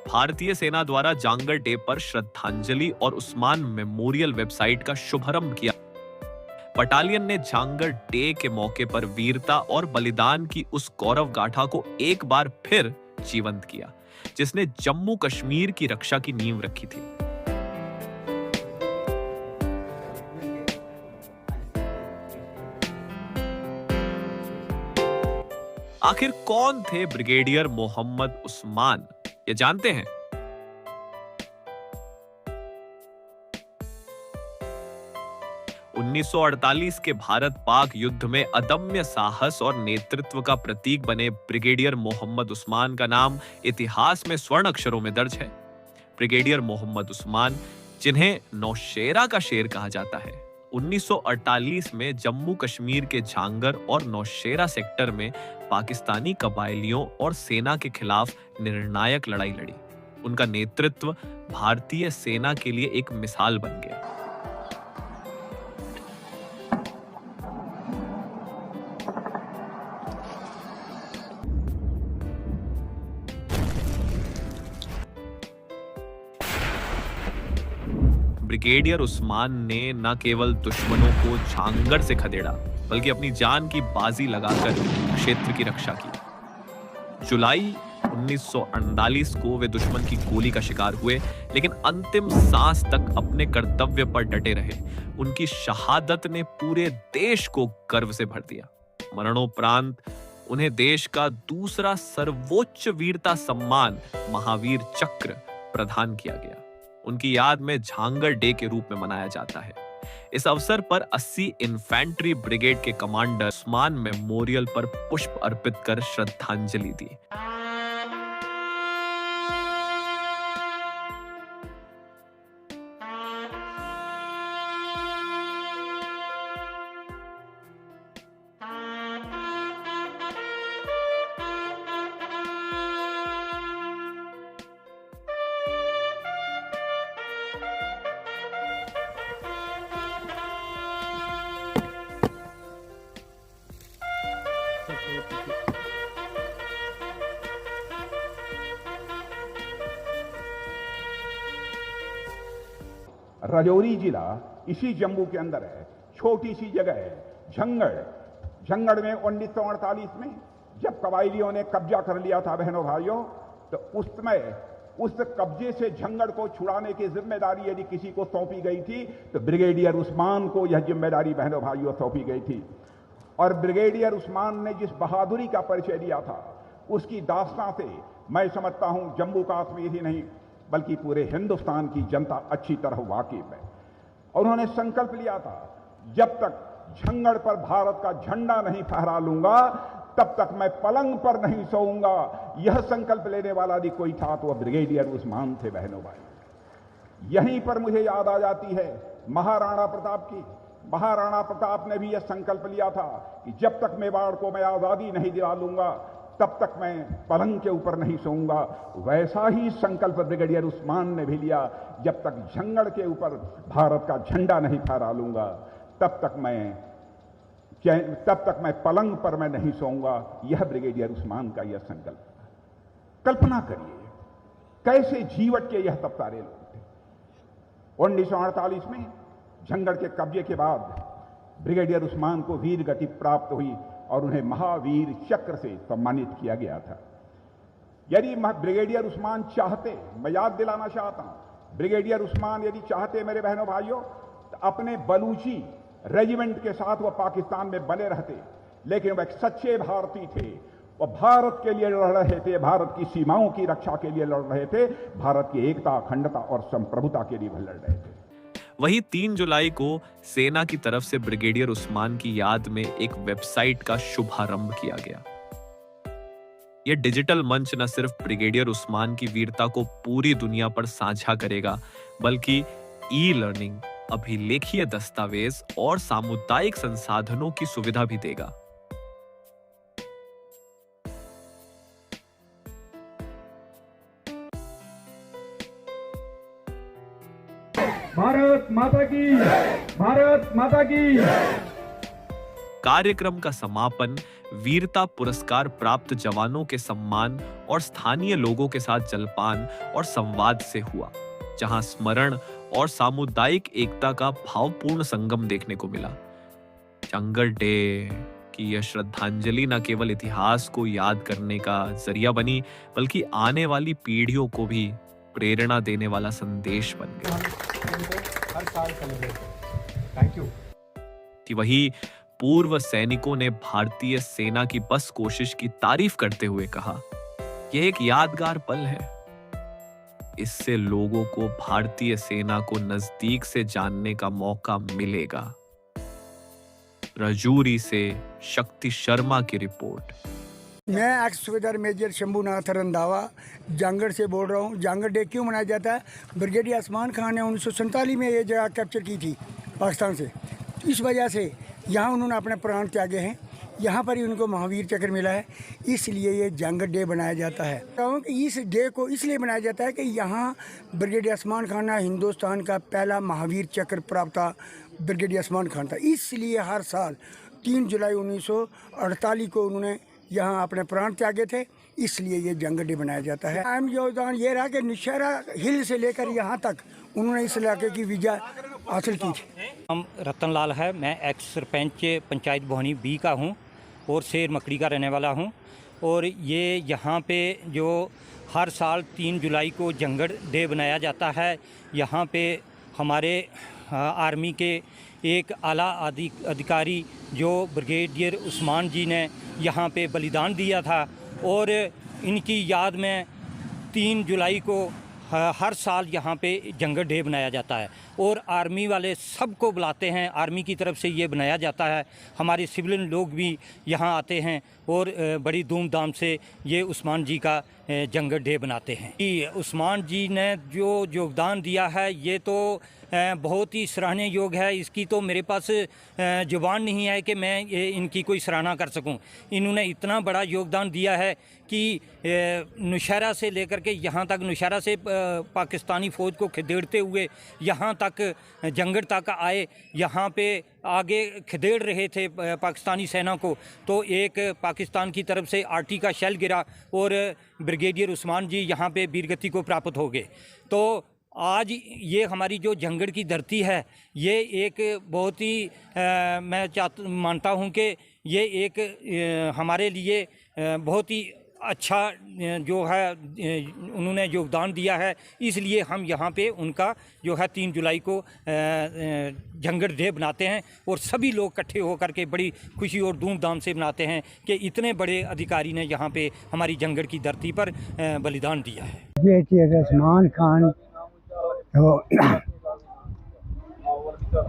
भारतीय सेना द्वारा जांगर डे पर श्रद्धांजलि और उस्मान मेमोरियल वेबसाइट का शुभारंभ किया। बटालियन ने जांगर डे के मौके पर वीरता और बलिदान की उस गौरव गाथा को एक बार फिर जीवंत किया, जिसने जम्मू कश्मीर की रक्षा की नींव रखी थी। आखिर कौन थे ब्रिगेडियर मोहम्मद उस्मान, ये जानते हैं? उन्नीस सौ 1948 के भारत पाक युद्ध में अदम्य साहस और नेतृत्व का प्रतीक बने ब्रिगेडियर मोहम्मद उस्मान का नाम इतिहास में स्वर्ण अक्षरों में दर्ज है। ब्रिगेडियर मोहम्मद उस्मान, जिन्हें नौशेरा का शेर कहा जाता है, 1948 में जम्मू कश्मीर के झांगर और नौशेरा सेक्टर में पाकिस्तानी कबायलियों और सेना के खिलाफ निर्णायक लड़ाई लड़ी। उनका नेतृत्व भारतीय सेना के लिए एक मिसाल बन गया। ब्रिगेडियर उस्मान ने न केवल दुश्मनों को झांगर से खदेड़ा, बल्कि अपनी जान की बाजी लगाकर क्षेत्र की रक्षा की। जुलाई 1948 को वे दुश्मन की गोली का शिकार हुए, लेकिन अंतिम सांस तक अपने कर्तव्य पर डटे रहे। उनकी शहादत ने पूरे देश को गर्व से भर दिया। मरणोपरांत उन्हें देश का दूसरा सर्वोच्च वीरता सम्मान महावीर चक्र प्रदान किया गया। उनकी याद में झांगर डे के रूप में मनाया जाता है। इस अवसर पर 80 इन्फेंट्री ब्रिगेड के कमांडर उस्मान मेमोरियल पर पुष्प अर्पित कर श्रद्धांजलि दी। राजौरी जिला इसी जम्मू के अंदर है, छोटी सी जगह है झंगड़ में 1948 में जब कबायलियों ने कब्जा कर लिया था बहनों भाइयों, तो उस समय उस कब्जे से झंगड़ को छुड़ाने की जिम्मेदारी यदि किसी को सौंपी गई थी तो ब्रिगेडियर उस्मान को यह जिम्मेदारी बहनों भाइयों सौंपी गई थी। और ब्रिगेडियर उस्मान ने जिस बहादुरी का परिचय दिया था, उसकी दास्तां से मैं समझता हूं जम्मू कश्मीर ही नहीं बल्कि पूरे हिंदुस्तान की जनता अच्छी तरह वाकिफ है। और उन्होंने संकल्प लिया था, जब तक झंगड़ पर भारत का झंडा नहीं फहरा लूंगा तब तक मैं पलंग पर नहीं सोऊंगा। यह संकल्प लेने वाला यदि कोई था तो वह ब्रिगेडियर उस्मान थे बहनों भाई। यहीं पर मुझे याद आ जाती है महाराणा प्रताप की। महाराणा प्रताप ने भी यह संकल्प लिया था कि जब तक मेवाड़ को मैं आजादी नहीं दिला लूंगा तब तक मैं पलंग के ऊपर नहीं सोऊंगा। वैसा ही संकल्प ब्रिगेडियर उस्मान ने भी लिया, जब तक झंगड़ के ऊपर भारत का झंडा नहीं फहरा लूंगा तब तक मैं पलंग पर मैं नहीं सोऊंगा। यह ब्रिगेडियर उस्मान का यह संकल्प। कल्पना करिए कैसे जीवट के यह तब सारे लोग थे। 1948 में झंगड़ के कब्जे के बाद ब्रिगेडियर उस्मान को वीर गति प्राप्त हुई और उन्हें महावीर चक्र से सम्मानित किया गया था। यदि ब्रिगेडियर उस्मान चाहते, मैं याद दिलाना चाहता हूं, ब्रिगेडियर उस्मान यदि चाहते मेरे बहनों भाइयों, तो अपने बलूची रेजिमेंट के साथ वह पाकिस्तान में बने रहते, लेकिन वह एक सच्चे भारतीय थे। वह भारत के लिए लड़ रहे थे, भारत की सीमाओं की रक्षा के लिए लड़ रहे थे, भारत की एकता, अखंडता और संप्रभुता के लिए लड़ रहे थे। वहीं 3 जुलाई को सेना की तरफ से ब्रिगेडियर उस्मान की याद में एक वेबसाइट का शुभारंभ किया गया। यह डिजिटल मंच न सिर्फ ब्रिगेडियर उस्मान की वीरता को पूरी दुनिया पर साझा करेगा, बल्कि ई-लर्निंग, अभिलेखीय दस्तावेज और सामुदायिक संसाधनों की सुविधा भी देगा। भारत माता की, भारत माता की। कार्यक्रम का समापन वीरता पुरस्कार प्राप्त जवानों के सम्मान और स्थानीय लोगों के साथ जलपान और संवाद से हुआ, जहां स्मरण और सामुदायिक एकता का भावपूर्ण संगम देखने को मिला। जंगड़ डे की यह श्रद्धांजलि न केवल इतिहास को याद करने का जरिया बनी, बल्कि आने वाली पीढ़ियों को भी प्रेरणा देने वाला संदेश बन गया। हर साल सेलिब्रेट थैंक यू। कि वही पूर्व सैनिकों ने भारतीय सेना की बस कोशिश की तारीफ करते हुए कहा, यह एक यादगार पल है। इससे लोगों को भारतीय सेना को नजदीक से जानने का मौका मिलेगा। रजौरी से शक्ति शर्मा की रिपोर्ट। मैं एक्स सूबेदार मेजर शंभुनाथ रंधावा जंगड़ से बोल रहा हूँ। जंगड़ डे क्यों मनाया जाता है? ब्रिगेडियर उस्मान खान ने 1947 में ये जगह कैप्चर की थी पाकिस्तान से। इस वजह से यहाँ उन्होंने अपने प्राण त्यागे हैं। यहाँ पर ही उनको महावीर चक्र मिला है, इसलिए ये जंगड़ डे बनाया जाता है। इस डे को इसलिए बनाया जाता है कि यहाँ ब्रिगेडियर उस्मान खान ने हिंदुस्तान का पहला महावीर चक्र प्राप्त था, ब्रिगेडियर उस्मान खान था। इसलिए हर साल 3 जुलाई 1948 को उन्होंने यहाँ अपने प्राण त्यागे थे, इसलिए ये जंगड़ डे बनाया जाता है। अहम योगदान ये रहा कि नौशहरा हिल से लेकर यहाँ तक उन्होंने इस इलाके की विजय हासिल की थी। हम रतन लाल है, मैं एक्स सरपंच पंचायत भवानी बी का हूँ और शेर मकड़ी का रहने वाला हूँ। और ये यहाँ पे जो हर साल 3 जुलाई को जंगड़ डे बनाया जाता है, यहाँ पे हमारे आर्मी के एक आला अधिकारी जो ब्रिगेडियर उस्मान जी ने यहाँ पे बलिदान दिया था, और इनकी याद में 3 जुलाई को हर साल यहाँ पे जंगड़ डे बनाया जाता है। और आर्मी वाले सबको बुलाते हैं, आर्मी की तरफ से ये बनाया जाता है। हमारे सिविलियन लोग भी यहाँ आते हैं और बड़ी धूमधाम से ये उस्मान जी का जंगड़ डे बनाते हैं। उस्मान जी ने जो योगदान दिया है ये तो बहुत ही सराहनीय योग है। इसकी तो मेरे पास जुबान नहीं है कि मैं इनकी कोई सराहना कर सकूं। इन्होंने इतना बड़ा योगदान दिया है कि नौशहरा से लेकर के यहाँ तक, नौशहरा से पाकिस्तानी फ़ौज को खदेड़ते हुए यहाँ तक जंगड़ तक आए, यहाँ पे आगे खदेड़ रहे थे पाकिस्तानी सेना को, तो एक पाकिस्तान की तरफ से आरटी का शेल गिरा और ब्रिगेडियर उस्मान जी यहाँ पे वीरगति को प्राप्त हो गए। तो आज ये हमारी जो जंगड़ की धरती है, ये एक बहुत ही मैं मानता हूँ कि ये एक हमारे लिए बहुत ही अच्छा जो है उन्होंने योगदान दिया है। इसलिए हम यहाँ पे उनका जो है 3 जुलाई को जंगड़ डे बनाते हैं और सभी लोग इकट्ठे होकर के बड़ी खुशी और धूमधाम से मनाते हैं कि इतने बड़े अधिकारी ने यहाँ पे हमारी जंगड़ की धरती पर बलिदान दिया है। ब्रिगेडियर उस्मान खान तो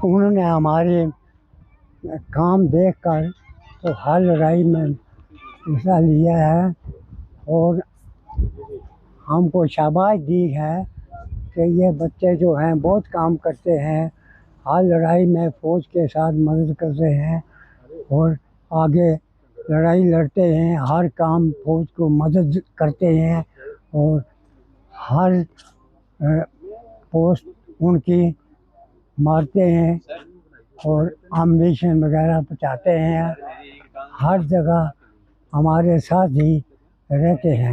उन्होंने हमारे काम देखकर तो हर लड़ाई में हिस्सा लिया है और हमको शाबाश दी है कि ये बच्चे जो हैं बहुत काम करते हैं, हर लड़ाई में फ़ौज के साथ मदद करते हैं और आगे लड़ाई लड़ते हैं, हर काम फ़ौज को मदद करते हैं और हर पोस्ट उनकी मारते हैं और एम्बुलेंस वगैरह पहुँचाते हैं। हर जगह हमारे साथ ही रहते हैं।